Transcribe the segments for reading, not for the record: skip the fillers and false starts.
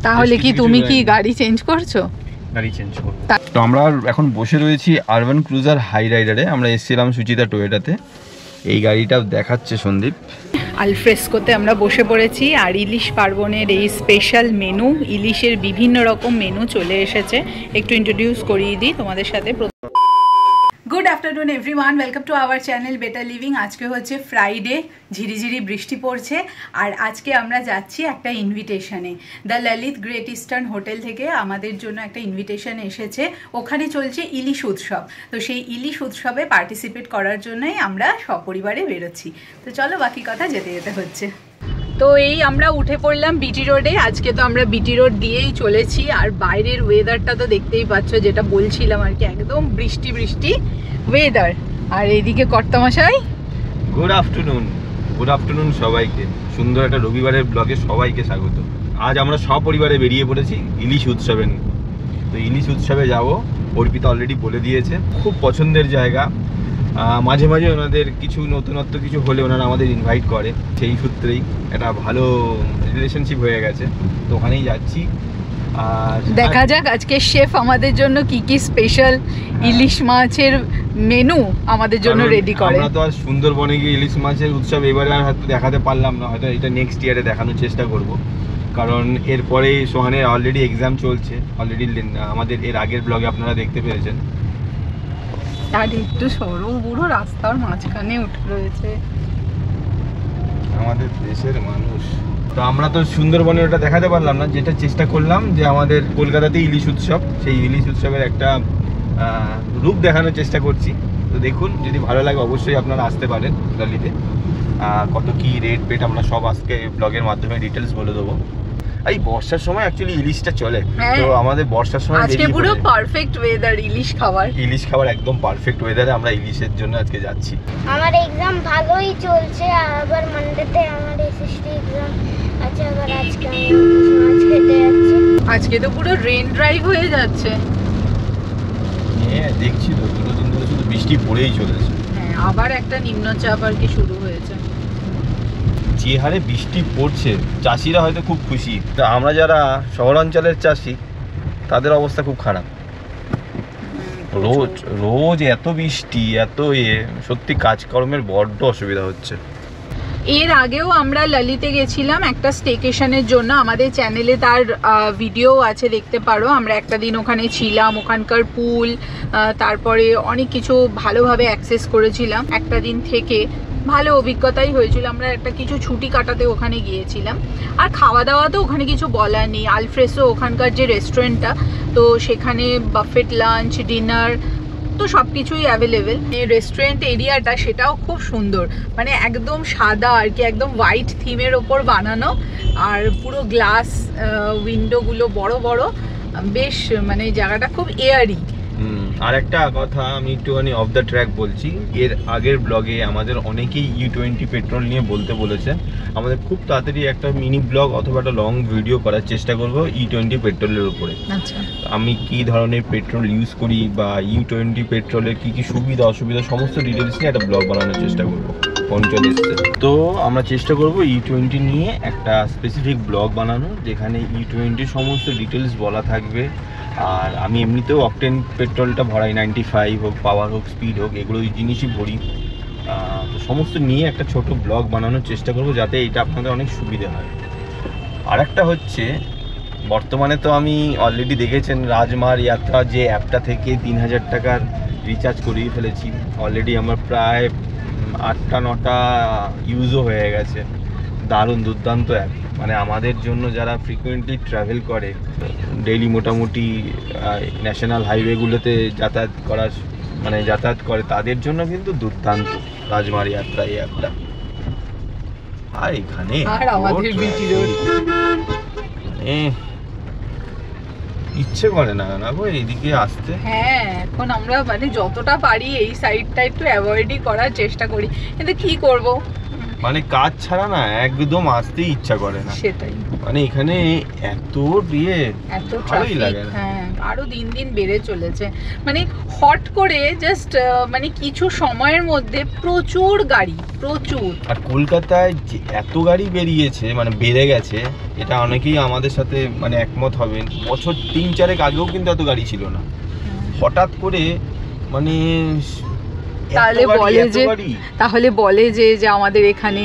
তাহলে কি তুমি কি গাড়ি চেঞ্জ করছো? গাড়ি চেঞ্জ করব। তো আমরা এখন বসে রয়েছি আরবান ক্রুজার হাই রাইডারে। আমরা এসেছিলাম সুচিতা টয়োটাতে। এই গাড়িটা দেখাচ্ছে সন্দীপ। আলফ্রেস্কোতে আমরা বসে পড়েছি আর ইলিশ পার্বণের এই স্পেশাল মেনু, ইলিশের বিভিন্ন রকম মেনু চলে এসেছে। একটু ইন্ট্রোডিউস করিয়ে দিই তোমাদের সাথে। Good afternoon everyone, welcome to our channel better living. আজকে হচ্ছে ফ্রাইডে, ঝিরিঝিরি বৃষ্টি পড়ছে আর আজকে আমরা যাচ্ছি একটা ইনভিটেশনে। The Lalit Great Eastern hotel থেকে আমাদের জন্য একটা ইনভিটেশন এসেছে। ওখানে চলছে ইলিশ উৎসব, তো সেই ইলিশ উৎসবে পার্টিসিপেট করার জন্যই আমরা সপরিবারে বেরোচ্ছি। তো চলো বাকি কথা যেতে যেতে হচ্ছে। তো এই আমরা উঠে পড়লাম বিটি রোডে। আজকে তো আমরা বিটি রোড দিয়েই চলেছি আর বাইরের ওয়েদারটা তো দেখতেই পাচ্ছ, যেটা বলছিলাম আর কি, একদম বৃষ্টি বৃষ্টি ওয়েদার। আর এইদিকে কর্তামশাই, গুড আফটারনুন সবাইকে। সুন্দর একটা রবিবারের ব্লগে সবাইকে স্বাগত। আজ আমরা সপরিবারে বেরিয়ে পড়েছি ইলিশ উৎসবে। তো ইলিশ উৎসবে যাব, অর্পিতা অলরেডি বলে দিয়েছে। খুব পছন্দের জায়গা। মাঝে মাঝে ওনাদের কিছু নতুনত্ব কিছু হলে ওনারা আমাদের ইনভাইট করে, সেই সূত্রেই একটা ভালো রিলেশনশিপ হয়ে গেছে। তো ওখানেই যাচ্ছি। আর দেখা যাক আজকে শেফ আমাদের জন্য কি কি স্পেশাল ইলিশ মাছের মেনু আমাদের জন্য রেডি করে। আমরা তো আর সুন্দরবনে গিয়ে ইলিশ মাছের উৎসব এবারে আর হয়তো দেখাতে পারলাম না, হয়তো এটা নেক্সট ইয়ারে দেখানোর চেষ্টা করব। কারণ এরপরে সোহানের অলরেডি এক্সাম চলছে। অলরেডি আমাদের এর আগের ব্লগে আপনারা দেখতে পেয়েছেন। আর একটু সরু বুড়ো রাস্তার মাঝখানে উঠে রয়েছে আমাদের দেশের মানুষ। তো আমরা তো সুন্দরবনে ওটা দেখাতে পারলাম না, যেটা চেষ্টা করলাম যে আমাদের কলকাতাতে ইলিশ উৎসব, সেই ইলিশ উৎসবের একটা রূপ দেখানোর চেষ্টা করছি। তো দেখুন, যদি ভালো লাগে অবশ্যই আপনারা আসতে পারেন দিল্লিতে। কত কি রেট পেট আমরা সব আজকে ব্লগের মাধ্যমে ডিটেলস বলে দেবো। এই বর্ষার সময় অ্যাকচুয়ালি ইলিশটা চলে, তো আমাদের বর্ষার সময় আজকে পুরো পারফেক্ট ওয়েদার ইলিশ খাবার একদম পারফেক্ট ওয়েদারে আমরা ইলিশের জন্য আজকে যাচ্ছি। আমার এক্সাম ভালোই চলছে, আবার মানডেতে আমার এসএসটি এক্সাম আছে। আবার আজকে আমি মাছ খেতে যাচ্ছি। আজকে তো পুরো রেন ড্রাইভ হয়ে যাচ্ছে। হ্যাঁ দেখছি তো, দুটো দিন ধরে শুধু বৃষ্টি পড়েই চলেছে। হ্যাঁ, আবার একটা নিম্নচাপ আর কি শুরু হয়েছে। যে হারে বৃষ্টি পড়ছে, চাষিরা হয়তো খুব খুশি, আমরা যারা শহরাঞ্চলের চাষি তাদের অবস্থা খুব খারাপ। রোজ এত বৃষ্টি, এত সত্যি কাজকর্মের বড্ড অসুবিধা হচ্ছে। এর আগেও আমরা ললিতে গেছিলাম একটা স্টেকেশনের জন্য, আমাদের চ্যানেলে তার ভিডিও আছে, দেখতে পারো। আমরা একটা দিন ওখানে ছিলাম, ওখানকার পুল, তারপরে অনেক কিছু ভালোভাবে অ্যাক্সেস করেছিলাম। একটা দিন থেকে ভালো অভিজ্ঞতাই হয়েছিল। আমরা একটা কিছু ছুটি কাটাতে ওখানে গিয়েছিলাম। আর খাওয়া দাওয়া তো ওখানে কিছু বলার নেই। আলফ্রেসো ওখানকার যে রেস্টুরেন্টটা, তো সেখানে বাফেট লাঞ্চ, ডিনার তো সব কিছুই অ্যাভেলেবেল। রেস্টুরেন্ট এরিয়াটা সেটাও খুব সুন্দর, মানে একদম সাদা আর কি, একদম হোয়াইট থিমের ওপর বানানো। আর পুরো গ্লাস উইন্ডোগুলো বড় বড়, বেশ মানে জায়গাটা খুব এয়ারি। আর একটা কথা আমি একটুখানি অফ দ্য ট্র্যাক বলছি, এর আগের ব্লগে আমাদের অনেকেই E20 পেট্রোল নিয়ে বলতে বলেছে। আমাদের খুব তাড়াতাড়ি একটা মিনি ব্লগ অথবা একটা লং ভিডিও করার চেষ্টা করব E20 পেট্রোলের উপরে। আচ্ছা, আমি কি ধরনের পেট্রোল ইউজ করি বা E20 পেট্রোলের কি কি সুবিধা অসুবিধা সমস্ত ডিটেলস নিয়ে একটা ব্লগ বানানোর চেষ্টা করব। ফোন চলে এসছে, তো আমরা চেষ্টা করব E20 নিয়ে একটা স্পেসিফিক ব্লগ বানানো, যেখানে E20 সমস্ত ডিটেলস বলা থাকবে। আর আমি এমনিতেও অকটেন পেট্রোলটা ভরাই, 95 হোক, পাওয়ার হোক, স্পিড হোক, এগুলো ওই জিনিসই ভরি। তো সমস্ত নিয়ে একটা ছোট ব্লগ বানানোর চেষ্টা করব, যাতে এটা আপনাদের অনেক সুবিধা হয়। আর একটা হচ্ছে, বর্তমানে তো আমি অলরেডি দেখেছেন রাজমার যাত্রা যে অ্যাপটা থেকে 3000 টাকার রিচার্জ করিয়ে ফেলেছি। অলরেডি আমার প্রায় 8টা-9টা ইউজও হয়ে গেছে। দারুণ দুর্দান্ত অ্যাপ, মানে আমাদের জন্য যারা ফ্রিকুয়েন্টলি ট্রাভেল করে, ডেইলি মোটামুটি ন্যাশনাল হাইওয়েগুলোতে যাতায়াত করে, তাদের জন্য কিন্তু দুর্দান্ত রাজমার যাত্রা এই অ্যাপটা। আর এখানে ইচ্ছে করে না গো এইদিকে আসতে। হ্যাঁ, এখন আমরা মানে যতটা পারি এই সাইডটা একটু অ্যাভয়েডই করার চেষ্টা করি, কিন্তু কি করব, মানে কাজ ছাড়া না একদম আসতেই ইচ্ছা করে না। সেটাই, মানে এখানে এত ভালোই লাগে। হ্যাঁ, আরো দিন দিন বেড়ে চলেছে, মানে হট করে জাস্ট মানে কিছু সময়ের মধ্যে প্রচুর গাড়ি, প্রচুর। আর কলকাতায় যে এত গাড়ি বেরিয়েছে, মানে বেড়ে গেছে, এটা অনেকেই আমাদের সাথে মানে একমত হবেন। বছর 3-4 আগেও কিন্তু এত গাড়ি ছিল না, হঠাৎ করে মানে তাহলে বলে যে আমাদের এখানে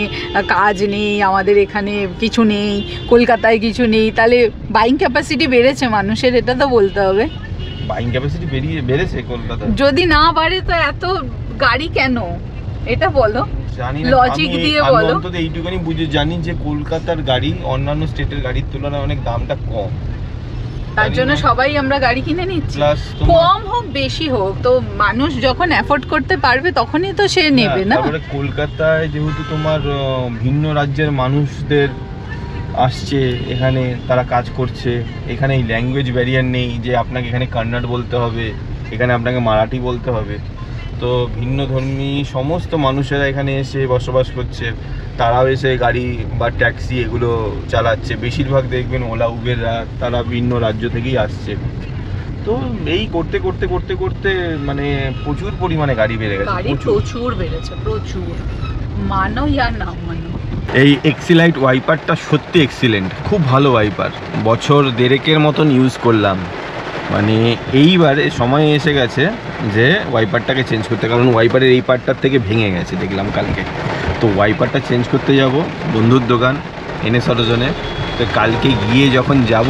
কাজ নেই, আমাদের এখানে কিছু নেই, কলকাতায় কিছু নেই, তাহলে বাইং ক্যাপাসিটি বেড়েছে মানুষের, এটা তো বলতে হবে। বাইং ক্যাপাসিটি বেড়েছে কলকাতায়, যদি না বাড়ে তো এত গাড়ি কেন, এটা বলো, লজিক দিয়ে বলো। আমি অন্তত এইটুকুনি বুঝে জানি যে কলকাতার গাড়ি অন্যান্য স্টেটের গাড়ির তুলনায় অনেক দামটা কম, তার জন্য সবাই আমরা গাড়ি কিনে নিচ্ছি। কম হোক বেশি হোক, তো মানুষ যখন অ্যাফোর্ড করতে পারবে তখনই তো সে নেবে না। তারপরে কলকাতায় যেহেতু তোমার ভিন্ন রাজ্যের মানুষদের আসছে এখানে, তারা কাজ করছে, এখানে এই ল্যাঙ্গুয়েজ ব্যারিয়ার নেই যে আপনাকে এখানে কন্নড় বলতে হবে, এখানে আপনাকে মারাঠি বলতে হবে। তো ভিন্ন ধর্মী সমস্ত মানুষেরা এখানে এসে বসবাস করছে, তারাও এসে গাড়ি বা ট্যাক্সি এগুলো চালাচ্ছে। বেশিরভাগ দেখবেন ওলা উবেররা তারা ভিন্ন রাজ্য থেকেই আসছে। তো এই করতে করতে করতে করতে মানে প্রচুর পরিমাণে গাড়ি বেড়ে গেছে, প্রচুর বেড়েছে, প্রচুর, মানো ইয়া না মানো। এই এক্সিলাইট ওয়াইপারটা সত্যি এক্সিলেন্ট, খুব ভালো ওয়াইপার, বছর 1.5-এর মতন ইউজ করলাম। মানে এইবারে সময় এসে গেছে যে ওয়াইপারটাকে চেঞ্জ করতে, কারণ ওয়াইপারের এই পার্টটার থেকে ভেঙে গেছে দেখলাম কালকে। তো ওয়াইপারটা চেঞ্জ করতে যাব বন্ধুর দোকান এনে সরজনে। তো কালকে গিয়ে যখন যাব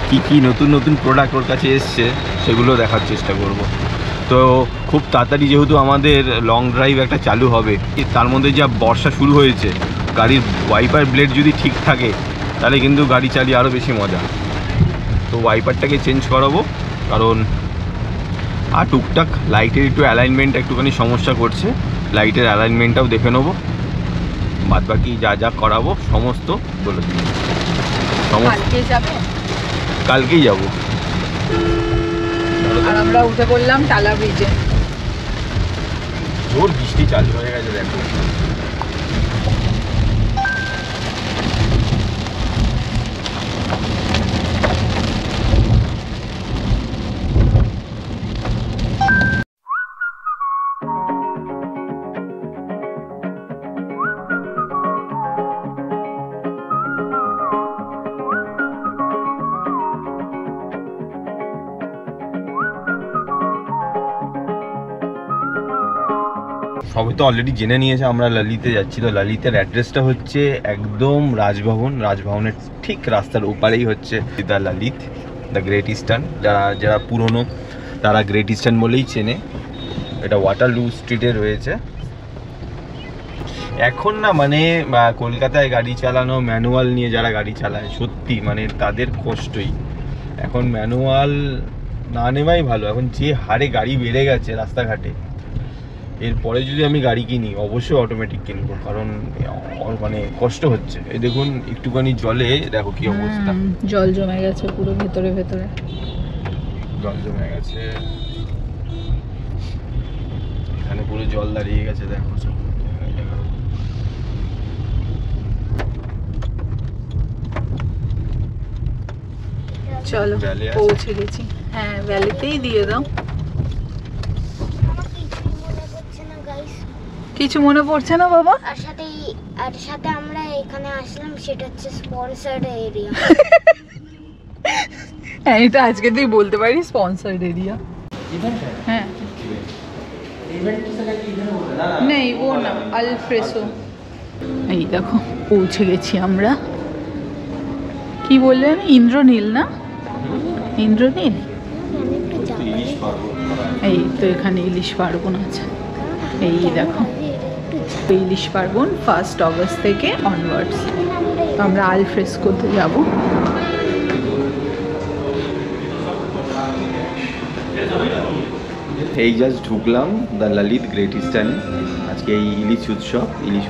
কি কি নতুন নতুন প্রোডাক্ট ওর কাছে এসছে সেগুলো দেখার চেষ্টা করব। তো খুব তাড়াতাড়ি যেহেতু আমাদের লং ড্রাইভ একটা চালু হবে, তার মধ্যে যা বর্ষা শুরু হয়েছে, গাড়ির ওয়াইপার ব্লেড যদি ঠিক থাকে তাহলে কিন্তু গাড়ি চালিয়ে আরও বেশি মজা। তো ওয়াইপারটাকে চেঞ্জ করাবো, কারণ আর টুকটাক লাইটের একটু অ্যালাইনমেন্ট একটুখানি সমস্যা করছে, লাইটের অ্যালাইনমেন্টটাও দেখে নেবো, বাদবাকি যা যা করাবো সমস্ত বলে দিই। কালকেই যাবো। আর আমরা উঠে পড়লাম টালা ব্রিজে, জোর বৃষ্টি চালু হয়ে গেছে দেখো। সবাই তো অলরেডি জেনে নিয়েছে আমরা লালিতে যাচ্ছি। তো লালিতের অ্যাড্রেসটা হচ্ছে একদম রাজভবনের ঠিক রাস্তার ওপারেই হচ্ছে the Lalit, the great eastern. যারা পুরনো তারা গ্রেট ইস্টার্ন বলেই চেনে। এটা ওয়াটারলু স্ট্রিটে রয়েছে। এখন না মানে কলকাতায় গাড়ি চালানো, ম্যানুয়াল নিয়ে যারা গাড়ি চালায় সত্যি মানে তাদের কষ্টই। এখন ম্যানুয়াল না নেওয়াই ভালো। এখন যে হারে গাড়ি বেড়ে গেছে রাস্তাঘাটে, এরপরে যদি আমি গাড়ি কিনি অবশ্যই অটোমেটিক কিনবো, কারণ মানে কষ্ট হচ্ছে। এই দেখুন একটুখানি জলে দেখো কি অবস্থা, জল জমে গেছে পুরো ভেতরে ভেতরে, জল জমে গেছে এখানে, পুরো জল দাঁড়িয়ে গেছে দেখো। চলো পৌঁছে গেছি। হ্যাঁ, ভ্যালিতেই দিয়ে দাও। কিছু মনে পড়ছে না বাবা? আর সাথে আমরা এখানে আসলাম, সেটা হচ্ছে স্পন্সর্ড এরিয়া। হ্যাঁ, এটা আজকে তুই বলতে পারিস স্পন্সর্ড এরিয়া। হ্যাঁ, নেই ও না, আলফ্রেসো। এই দেখো পৌঁছে গেছি আমরা। কি বললেন? ইন্দ্রনীল না? ইন্দ্রনীল। এই তো এখানে ইলিশ পার্বণ আছে। এই দেখো ইলিশ পার্বণ 1 অগস্ট থেকে অনওয়ার্ডস। তো আমরা আলফ্রেস্কোতে যাব। এই জাস্ট ঢুকলাম দ্য লালিত গ্রেট ইস্টার্নে। আজকে এই ইলিশ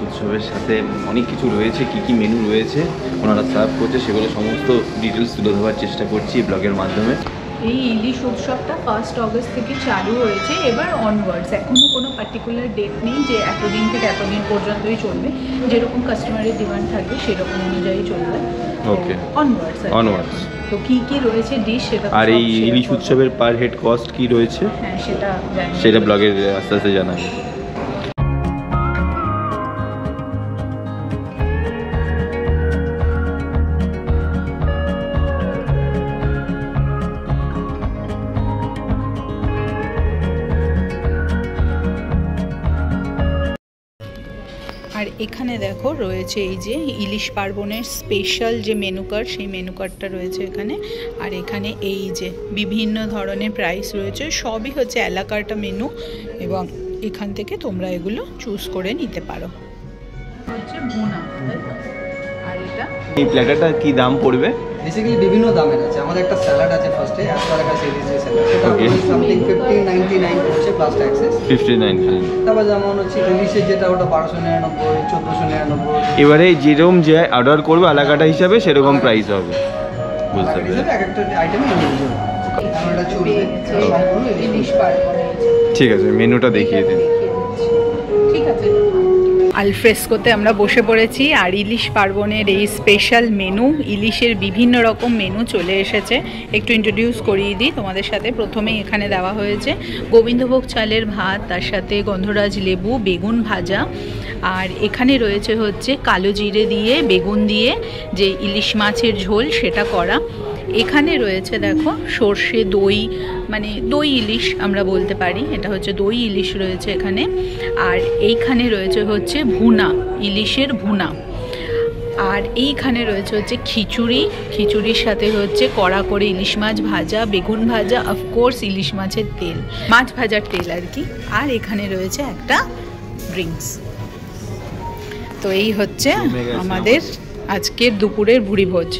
উৎসবের সাথে অনেক কিছু রয়েছে, কি কি মেনু রয়েছে ওনারা সার্ভ করছে সেগুলো সমস্ত ডিটেলস তুলে ধরার চেষ্টা করছি ব্লগের মাধ্যমে। এই ইলিশ উৎসবটা 1 অগস্ট থেকে চালু হয়েছে, এবার অনওয়ার্ডস। এখনও কোনো পার্টিকুলার ডেট নেই যে এতদিন থেকে এতদিন পর্যন্তই চলবে, যেরকম কাস্টমারের ডিমান্ড থাকবে সেরকম অনুযায়ী চলবে। ওকে, অনওয়ার্ডস। তো কি কি রয়েছে ডিশ সেটা, আর এই ইলিশ উৎসবের পার হেড কস্ট কি রয়েছে হ্যাঁ সেটা ব্লগের আস্তে আস্তে জানাবে। আর এখানে দেখো রয়েছে এই যে ইলিশ পার্বণের স্পেশাল যে মেনু কার্ড, সেই মেনু কার্ডটা রয়েছে এখানে। আর এখানে এই যে বিভিন্ন ধরনের প্রাইস রয়েছে, সবই হচ্ছে এলাকাটা মেনু, এবং এখান থেকে তোমরা এগুলো চুজ করে নিতে পারো। হচ্ছে ভুনা, আর এটা এই প্ল্যাটারটা কি দাম পড়বে? বেসিক্যালি বিভিন্ন দামের আছে। আমাদের একটা স্যালাড আছে ফার্স্টে, অ্যাসপারাগাস ইলিশ যে স্যালাড, সেটা Okay. সামথিং 1599 পড়ছে প্লাস ট্যাক্সেস। 59। তারপর যেমন হচ্ছে ইলিশের যেটা ওটা 1299, 1499। এবারে যেরকম যে অর্ডার করবে এলাকাটা হিসাবে সেরকম প্রাইস হবে, বুঝতে পেরেছি। এক একটা আইটেমে ইন্ডিভিজুয়াল। কারণ এটা চলবে সম্পূর্ণ ইলিশ পার্বণ। ঠিক আছে, মেনুটা দেখিয়ে দিন। ঠিক আছে, আলফ্রেস্কোতে আমরা বসে পড়েছি, আর ইলিশ পার্বণের এই স্পেশাল মেনু, ইলিশের বিভিন্ন রকম মেনু চলে এসেছে। একটু ইন্ট্রোডিউস করিয়ে দিই তোমাদের সাথে। প্রথমেই এখানে দেওয়া হয়েছে গোবিন্দভোগ চালের ভাত, তার সাথে গন্ধরাজ লেবু, বেগুন ভাজা, আর এখানে রয়েছে হচ্ছে কালো জিরে দিয়ে বেগুন দিয়ে যে ইলিশ মাছের ঝোল সেটা করা। এখানে রয়েছে দেখো সর্ষে দই, মানে দই ইলিশ আমরা বলতে পারি, এটা হচ্ছে দই ইলিশ রয়েছে এখানে। আর এইখানে রয়েছে হচ্ছে ভুনা, ইলিশের ভুনা। আর এইখানে রয়েছে হচ্ছে খিচুড়ি, খিচুড়ির সাথে হচ্ছে কড়া করে ইলিশ মাছ ভাজা, বেগুন ভাজা, অফকোর্স ইলিশ মাছের তেল, মাছ ভাজার তেল আর কি। আর এখানে রয়েছে একটা ড্রিঙ্কস। তো এই হচ্ছে আমাদের আজকের দুপুরের ভুড়ি ভোজ।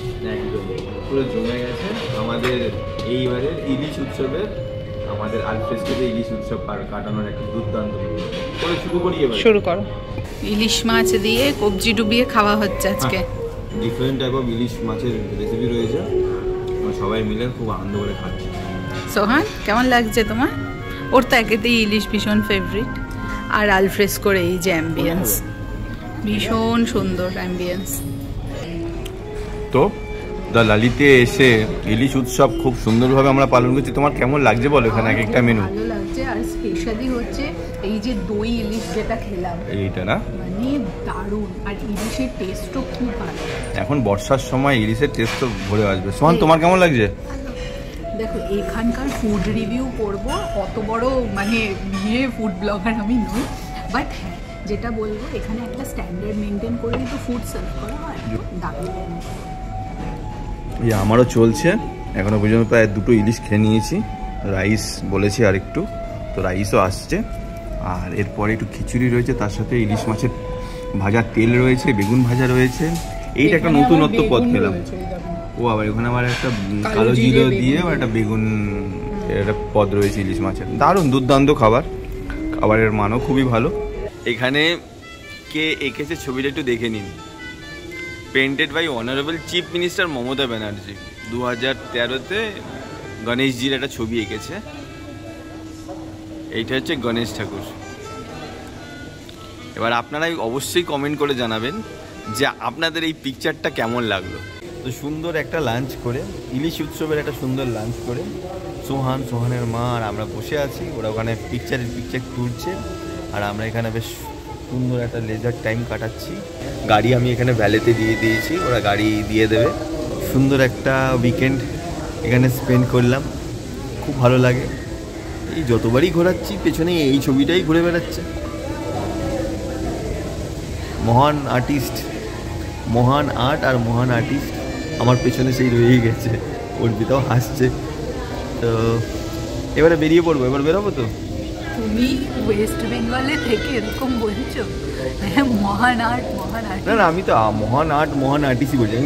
পুরো জমে গেছে আমাদের এইবারে ইলিশ উৎসবের, আমাদের আলফ্রেস্কোতে ইলিশ উৎসব কাটানোর একটা দুর্দান্ত শুরু করি। এবার শুরু করো। ইলিশ মাছ দিয়ে কবজি ডুবিয়ে খাওয়া হচ্ছে আজকে। ডিফারেন্ট টাইপ অফ ইলিশ মাছের রেসিপি রয়েছে, আমরা সবাই মিলে খুব আনন্দ করে খাচ্ছি। সোহান, কেমন লাগছে তোমার? ওর তো একেতেই ইলিশ ভীষণ ফেভারিট। আর আলফ্রেস্কোর এই যে অ্যাম্বিয়েন্স, ভীষণ সুন্দর অ্যাম্বিয়েন্স। তো দ্য লালিতে এসে ইলিশ উৎসব খুব সুন্দরভাবে আমরা পালন করছি। তোমার কেমন লাগছে বলো এখানে এক একটা মেনু? ভালো লাগছে, আর স্পেশালি হচ্ছে এই যে দই ইলিশ যেটা খেলাম, এইটা না মানে দারুণ। আর ইলিশের টেস্টও খুব ভালো। এখন বর্ষার সময় ইলিশের টেস্ট তো ভরে আসবে। সোহান, তোমার কেমন লাগছে? দেখো এখানকার ফুড রিভিউ করবো, অত বড় মানে বিয়ে ফুড ব্লগার আমি নই, বাট হ্যাঁ যেটা বলবো এখানে একটা স্ট্যান্ডার্ড মেনটেন করেই তো ফুড সার্ভ করা হয়, দারুণ। আমারও চলছে, এখনো পর্যন্ত প্রায় 2টো ইলিশ খেয়ে নিয়েছি, রাইস বলেছি আর একটু, তো রাইসও আসছে। আর এরপরে একটু খিচুড়ি রয়েছে, তার সাথে ইলিশ মাছের ভাজা তেল রয়েছে, বেগুন ভাজা রয়েছে। এইটা একটা নতুনত্ব পদ খেলাম। ও আবার ওখানে আবার একটা কালো জিরে দিয়ে আবার একটা বেগুন, একটা পদ রয়েছে ইলিশ মাছের। দারুণ দুর্দান্ত খাবার, খাবারের মানও খুবই ভালো। এখানে কে এঁকেছে ছবিটা একটু দেখে নিন। Painted by honourable chief minister Mamata Banerjee. 2013-তে গণেশজির একটা ছবি এঁকেছে। এইটা হচ্ছে গণেশ ঠাকুর। এবার আপনারা অবশ্যই কমেন্ট করে জানাবেন যে আপনাদের এই পিকচারটা কেমন লাগলো। তো সুন্দর একটা লাঞ্চ করে, ইলিশ উৎসবের একটা সুন্দর লাঞ্চ করে সোহানের মা আর আমরা বসে আছি। ওরা ওখানে পিকচার তুলছে, আর আমরা এখানে বেশ সুন্দর একটা লেজার টাইম কাটাচ্ছি। গাড়ি আমি এখানে ভ্যালেতে দিয়ে দিয়েছি, ওরা গাড়ি দিয়ে দেবে। সুন্দর একটা উইকেন্ড এখানে স্পেন্ড করলাম, খুব ভালো লাগে। এই যতবারই ঘোরাচ্ছি পেছনে এই ছবিটাই ঘুরে বেড়াচ্ছে। মহান আর্টিস্ট, মহান আর্ট আর মহান আর্টিস্ট আমার পেছনে সেই রয়েই গেছে। অর্পিতাও হাসছে। তো এবারে বেরিয়ে পড়বো, এবার বেরোবো। তো তুমি ওয়েস্ট বেঙ্গলে থেকে এরকম বলছো? হ্যাঁ, মহান আর্ট, মহান আর্ট। না, আমি তো মহান আর্ট মহান আর্টিস্টই বলছি।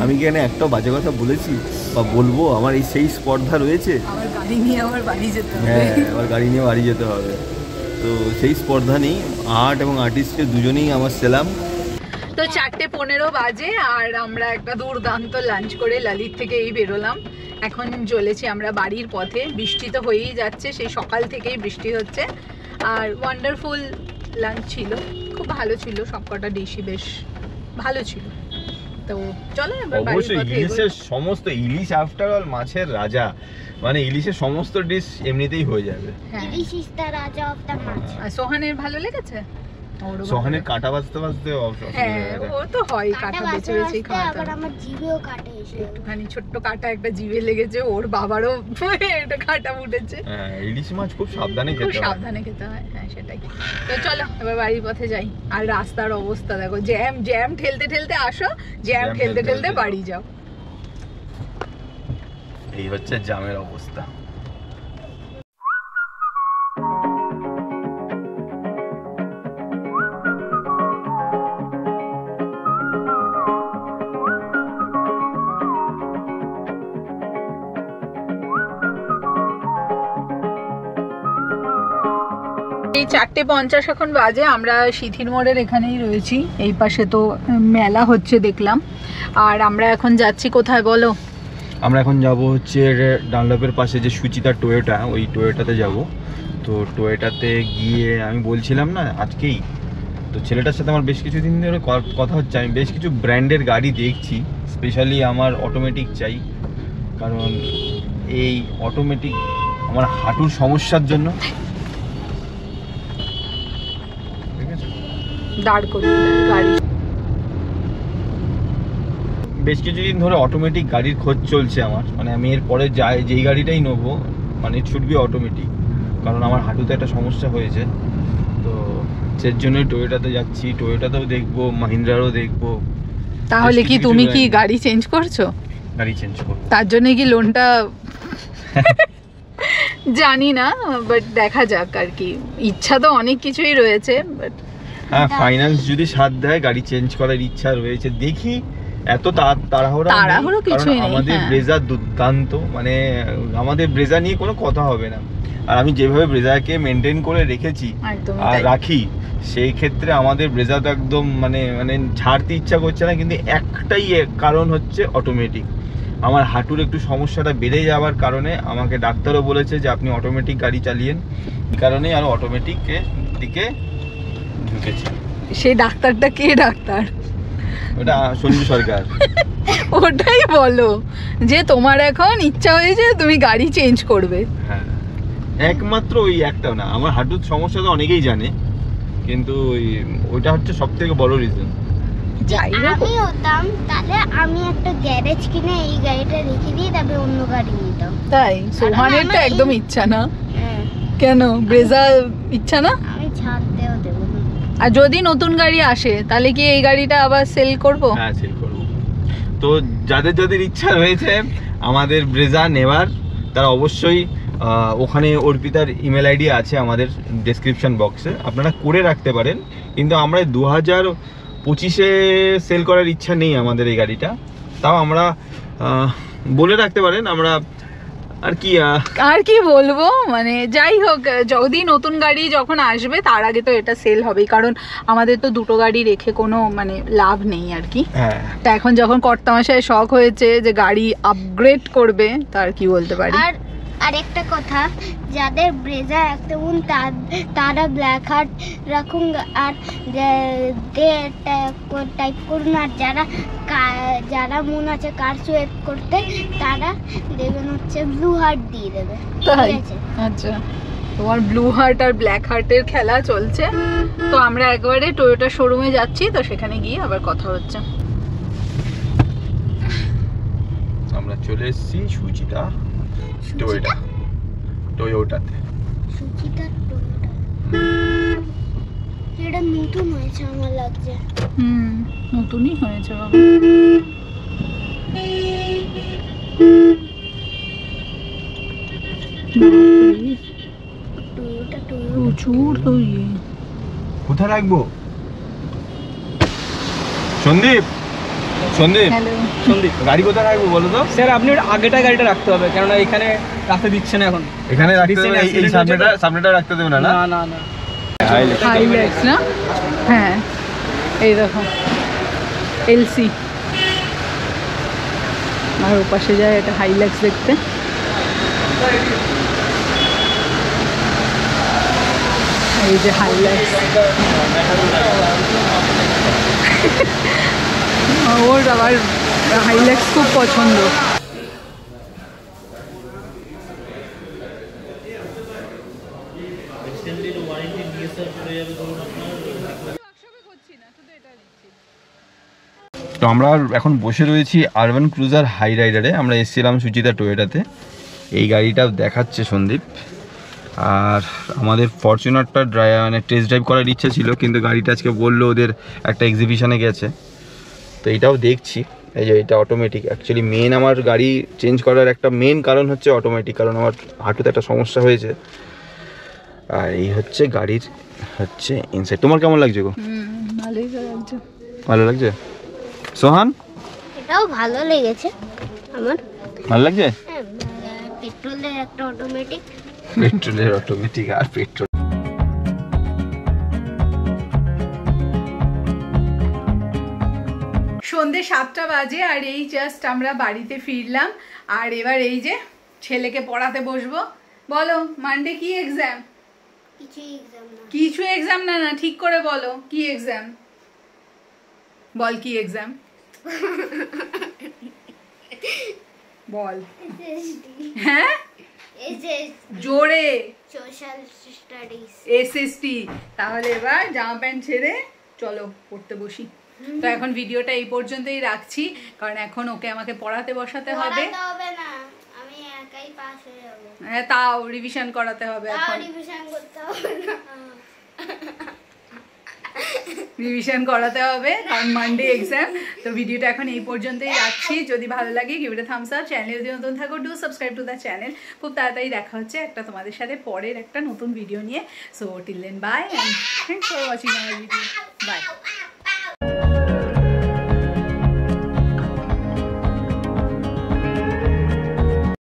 আমি এখানে একটা বাজে কথা বলেছি বা বলবো? আমার এই সেই স্পর্ধা রয়েছে। আমার গাড়ি নিয়ে আবার বাড়ি যেতে হবে। হ্যাঁ, আমার গাড়ি নিয়ে বাড়ি যেতে হবে। তো সেই স্পর্ধা নেই, আর্ট এবং আর্টিস্টের দুজনেই আমার সেলাম। তো 4:15 বাজে আর আমরা একটা দুর্দান্ত লাঞ্চ করে ললিত থেকে এই বেরোলাম। এখন চলেছি আমরা বাড়ির পথে। বৃষ্টি তো হয়েই যাচ্ছে, সেই সকাল থেকেই বৃষ্টি হচ্ছে। আর ওয়ান্ডারফুল লাঞ্চ ছিল, খুব ভালো ছিল, সবকটা ডিশই বেশ ভালো ছিল। তো চলো এবার বাড়ির অবশ্যই পথে ইলিশের সমস্ত, ইলিশ আফটার অল মাছের রাজা, মানে ইলিশের সমস্ত ডিশ এমনিতেই হয়ে যাবে। হ্যাঁ, ইলিশ ইজ দ্য রাজা অফ দ্য মাছ। আর সোহানের ভালো লেগেছে? সোহানের কাটা বাজতে বাজতে হ্যাঁ, ও তো হয় কাটা বেছে বেছেই খাওয়া। আবার আমার জিভেও কাটে এসে। একটুখানি ছোট্ট কাটা একটা জিভে লেগেছে, ওর বাবারও একটা কাটা উঠেছে। হ্যাঁ, ইলিশ মাছ খুব সাবধানে খুব খেতে হয়। সাবধানে খেতে হয়, হ্যাঁ সেটাই। তো চলো এবার বাড়ির পথে যাই। আর রাস্তার অবস্থা দেখো, জ্যাম জ্যাম ঠেলতে ঠেলতে আসো, জ্যাম ঠেলতে ঠেলতে বাড়ি যাও। এই হচ্ছে জ্যামের অবস্থা। এই 4:50 এখন বাজে, আমরা সিথির মোড়ের এখানেই রয়েছি। এই পাশে তো মেলা হচ্ছে দেখলাম। আর আমরা এখন যাচ্ছি কোথায় বলো? আমরা এখন যাব হচ্ছে ডানলপের পাশে যে সুচিতা টয়োটা, ওই টয়োটাতে যাব। তো টয়োটাতে গিয়ে আমি বলছিলাম না আজকেই, তো ছেলেটার সাথে আমার বেশ কিছুদিন ধরে কথা হচ্ছে। আমি বেশ কিছু ব্র্যান্ডের গাড়ি দেখছি, স্পেশালি আমার অটোমেটিক চাই, কারণ এই অটোমেটিক আমার হাঁটুর সমস্যার জন্য। ঠিক আছে, দাঁড় করি গাড়ি। বেশ কিছুদিন ধরে অটোমেটিক গাড়ির খোঁজ চলছে আমার, মানে আমি এরপরে যেই গাড়িটাই নেবো মানে ইট শুড বি অটোমেটিক, কারণ আমার হাঁটুতে একটা সমস্যা হয়েছে। তো সেই জন্যই টয়োটাতে যাচ্ছি। টয়োটাতেও দেখবো, মাহিন্দ্রারও দেখবো। তাহলে কি তুমি কি গাড়ি চেঞ্জ করছো? গাড়ি চেঞ্জ করবো, তার জন্য কি লোনটা জানি না, বাট দেখা যাক আর কি। ইচ্ছা তো অনেক কিছুই রয়েছে, বাট হ্যাঁ ফাইন্যান্স যদি সাথ দেয় গাড়ি চেঞ্জ করার ইচ্ছা রয়েছে। দেখি, এত তাড়াহুড়ো কিছুই নেই। আমাদের ব্রেজা দুর্দান্ত, মানে আমাদের ব্রেজা নিয়ে কোনো কথা হবে না। আর আমি যেভাবে ব্রেজাকে মেনটেন করে রেখেছি আর রাখি, সেই ক্ষেত্রে আমাদের ব্রেজা তো একদম মানে ছাড়তে ইচ্ছা করছে না। কিন্তু একটাই কারণ হচ্ছে অটোমেটিক। আমার হাঁটুর একটু সমস্যাটা বেড়ে যাওয়ার কারণে আমাকে ডাক্তারও বলেছে যে আপনি অটোমেটিক গাড়ি চালিয়েন, এই কারণেই আরো অটোমেটিকের দিকে ঢুকেছে। সেই ডাক্তারটা কে ডাক্তার? ওটা সঞ্জু সরকার। ওটাই বলো যে তোমার এখন ইচ্ছা হয়েছে তুমি গাড়ি চেঞ্জ করবে। হ্যাঁ, একমাত্র ওই একটাও না, আমার হাঁটুর সমস্যা তো অনেকেই জানে, কিন্তু ওইটা হচ্ছে সব থেকে বড় রিজন। যাই হোক, আমি হতাম তাহলে আমি একটা গ্যারেজ কিনে এই গাড়িটা রেখে দিয়ে তারপরে অন্য গাড়ি নিতাম। তাই সোহানের তো একদম ইচ্ছা না। হ্যাঁ, কেন ব্রেজা ইচ্ছা না? আমি ছাড়তেও দেবো না। আর যদি নতুন গাড়ি আসে তাহলে কি এই গাড়িটা আবার সেল করব? হ্যাঁ, সেল করব। তো যাদের যাদের ইচ্ছা রয়েছে আমাদের ব্রেজা নেওয়ার, তারা অবশ্যই ওখানে অর্পিতার ইমেল আইডি আছে আমাদের ডেসক্রিপশন বক্সে, আপনারা করে রাখতে পারেন। কিন্তু আমরা 2025-এ সেল করার ইচ্ছা নেই আমাদের এই গাড়িটা। তাও আমরা বলে রাখতে পারেন, আমরা আর কি বলবো, মানে যাই হোক, যদি নতুন গাড়ি যখন আসবে তার আগে তো এটা সেল হবেই, কারণ আমাদের তো দুটো গাড়ি রেখে কোনো মানে লাভ নেই আর কি। হ্যাঁ, তা এখন যখন কর্তামশায় শখ হয়েছে যে গাড়ি আপগ্রেড করবে, তার কি বলতে পারি। আর একটা কথা, যাদের ব্রেজা একদম তারা ব্ল্যাক হার্ট রাখুন আর টাইপ করুন। আর যারা মন আছে কার সোয়েপ করতে, তারা দেবেন হচ্ছে ব্লু হার্ট দিয়ে দেবে। তাই? ঠিক আছে, আচ্ছা, তোমার ব্লু হার্ট আর ব্ল্যাক হার্টের খেলা চলছে। তো আমরা একবারে টয়োটা শোরুমে যাচ্ছি, তো সেখানে গিয়ে আবার কথা হচ্ছে। আমরা চলে এসেছি সুচিতা টয়োটাতে। সুচিতা টয়োটা এটা নতুন হয়েছে আমার লাগছে। নতুনই হয়েছে বাবা। প্রচুর তো কোথায় রাখবো? সন্দীপ, হ্যালো সন্দীপ, গাড়ি কোথায় রাখবো বলো তো? স্যার আপনি আগেটা গাড়িটা রাখতে হবে, কেননা এখানে রাখতে দিচ্ছে না এখন। এখানে রাখতে Recent দেবে, এই accident সামনেটা রাখতে দেবে না? না না না, হাইল্যাক্স না? হ্যাঁ, এই দেখো এলসি। আর ওপাশে যায় এটা হাইল্যাক্স দেখতে। এই যে হাইল্যাক্স, ওর আবার হাইল্যাক্স খুব পছন্দ। তো আমরা এখন বসে রয়েছি আরবান ক্রুজার হাই রাইডারে। আমরা এসেছিলাম সুচিতা টয়োটাতে, এই গাড়িটা দেখাচ্ছে সন্দীপ। আর আমাদের ফরচুনারটা মানে টেস্ট ড্রাইভ করার ইচ্ছা ছিল, কিন্তু গাড়িটা আজকে বললো ওদের একটা এক্সিবিশনে গেছে, তো এটাও দেখছি। এই যে এটা অটোমেটিক। অ্যাকচুয়ালি মেন আমার গাড়ি চেঞ্জ করার একটা মেন কারণ হচ্ছে অটোমেটিক, কারণ আমার হাঁটুতে একটা সমস্যা হয়েছে। আর এই হচ্ছে গাড়ির হচ্ছে ইনসাইড। তোমার কেমন লাগছে গো? ভালোই লাগছে। ভালো লাগছে সোহান? এটাও ভালো লেগেছে আমার। ভালো লাগছে? পেট্রোলের একটা অটোমেটিক, পেট্রোলের অটোমেটিক আর পেট্রোল। সন্ধ্যে 7টা বাজে আর এই জাস্ট আমরা বাড়িতে ফিরলাম। আর এবার এই যে ছেলেকে পড়াতে বসবো। বলো মানডে কি এক্সাম? কিছু এক্সাম না, না ঠিক করে বলো কি এক্সাম, বল কি এক্সাম বল। হ্যাঁ জোরে, সোশ্যাল স্টাডিজ, এসএসটি। তাহলে এবার জামা প্যান্ট ছেড়ে চলো পড়তে বসি। তো এখন ভিডিওটা এই পর্যন্তই রাখছি, কারণ এখন ওকে আমাকে পড়াতে বসাতে হবে। না আমি একাই পাস হয়ে যাব। হ্যাঁ তাও রিভিশন করাতে হবে, এখন রিভিশন করতে হবে না, রিভিশন করাতে হবে কারণ মানডে এক্সাম। তো ভিডিওটা এখন এই পর্যন্তই রাখছি। যদি ভালো লাগে give it a Thums up. চ্যানেলে যদি নতুন থাকো do subscribe to the channel. খুব তাড়াতাড়ি দেখা হচ্ছে একটা তোমাদের সাথে পরের একটা নতুন ভিডিও নিয়ে। So till then bye and thanks for watching our video. By.